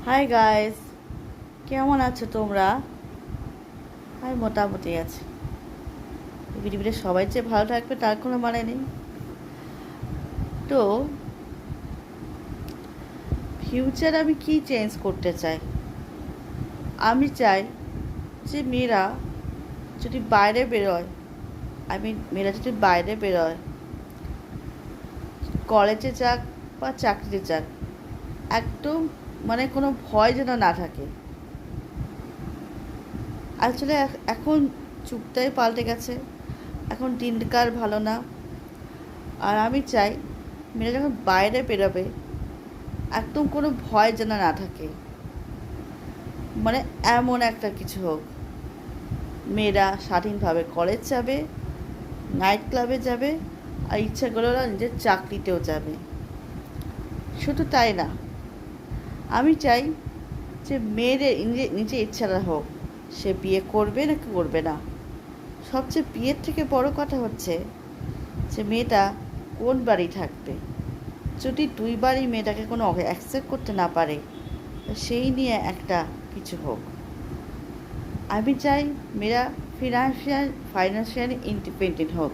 Hi guys, কেমন আছো তোমরা? আমি মোটামুটি আছি। এই পৃথিবীতে সবাই যে ভালো থাকবে তার কোনো মানে নেই। তো ফিউচার আমি কি চেঞ্জ করতে চাই? আমি চাই যে মেয়েরা যদি বাইরে বেরোয়, মেয়েরা যদি বাইরে বেরোয়, কলেজে যাক বা চাকরিতে যাক, একদম মানে কোনো ভয় যেন না থাকে। আসলে এখন যুগটাই পাল্টে গেছে, এখন দিনকাল ভালো না। আর আমি চাই মেয়েরা যখন বাইরে বেরোবে একদম কোনো ভয় যেন না থাকে। মানে এমন একটা কিছু হোক, মেয়েরা স্বাধীনভাবে কলেজ যাবে, নাইট ক্লাবে যাবে, আর ইচ্ছা করলে ওরা নিজের চাকরিতেও যাবে। শুধু তাই না, আমি চাই যে মেয়েদের নিজে ইচ্ছাটা হোক, সে বিয়ে করবে নাকি করবে না। সবচেয়ে বিয়ের থেকে বড় কথা হচ্ছে যে মেয়েটা কোন বাড়ি থাকবে। যদি দুই বাড়ি মেয়েটাকে কোনো অ্যাকসেপ্ট করতে না পারে, সেই নিয়ে একটা কিছু হোক। আমি চাই মেয়েরা ফাইন্যান্সিয়ালি ইন্ডিপেন্ডেন্ট হোক।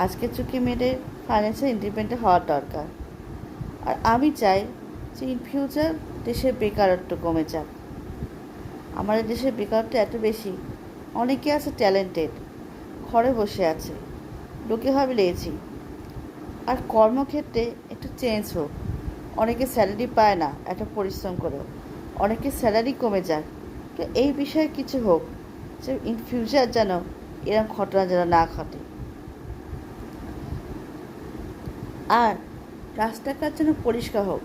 আজকের যুগে মেয়েদের ফাইন্যান্সিয়াল ইন্ডিপেন্ডেন্ট হওয়ার দরকার। আর আমি চাই যে ইন ফিউচার দেশের বেকারত্ব কমে যাক। আমাদের দেশের বেকারত্ব এত বেশি, অনেকে আছে ট্যালেন্টেড, ঘরে বসে আছে, লোকে ভাবে লেজি। আর কর্মক্ষেত্রে একটু চেঞ্জ হোক। অনেকে স্যালারি পায় না এত পরিশ্রম করেও, অনেকের স্যালারি কমে যায়। তো এই বিষয়ে কিছু হোক, যে ইন ফিউচার যেন এরকম ঘটনা যেন না ঘটে। আর রাস্তাঘাট যেন পরিষ্কার হোক।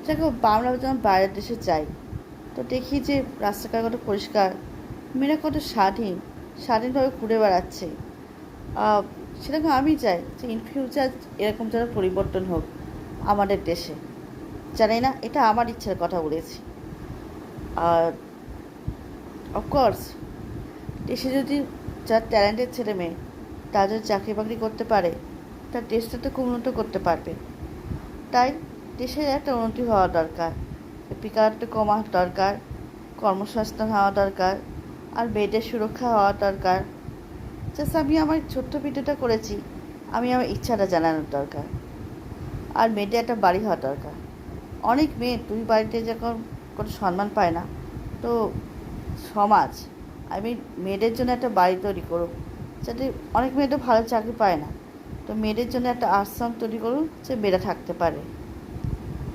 দেখো, আমরা যখন বাইরের দেশে যাই, তো দেখি যে রাস্তাঘাট কত পরিষ্কার, মেয়েরা কত স্বাধীনভাবে ঘুরে বেড়াচ্ছে। সেরকম আমি চাই যে ইন ফিউচার এরকম যেন পরিবর্তন হোক আমাদের দেশে। জানি না, এটা আমার ইচ্ছার কথা বলেছি। আর অফকোর্স দেশে যদি যার ট্যালেন্টেড ছেলে মেয়ে তারা যদি চাকরি বাকরি করতে পারে, তার দেশটা তো খুব উন্নত করতে পারবে। তাই দেশের একটা উন্নতি হওয়া দরকার, বেকারত্ব কমা দরকার, কর্মসংস্থান হওয়া দরকার, আর মেয়েদের সুরক্ষা হওয়া দরকার। জাস্ট আমি আমার ছোট্ট ভিডিওটা করেছি, আমি আমার ইচ্ছাটা জানানোর দরকার। আর মেয়েদের একটা বাড়ি হওয়া দরকার। অনেক মেয়ে দুই বাড়িতে যখন কোনো সম্মান পায় না, তো সমাজ, মেয়েদের জন্য একটা বাড়ি তৈরি করুক, যাতে অনেক মেয়ে তো ভালো চাকরি পায় না, তো মেয়েদের জন্য একটা আশ্রম তৈরি করুক যে মেয়েরা থাকতে পারে।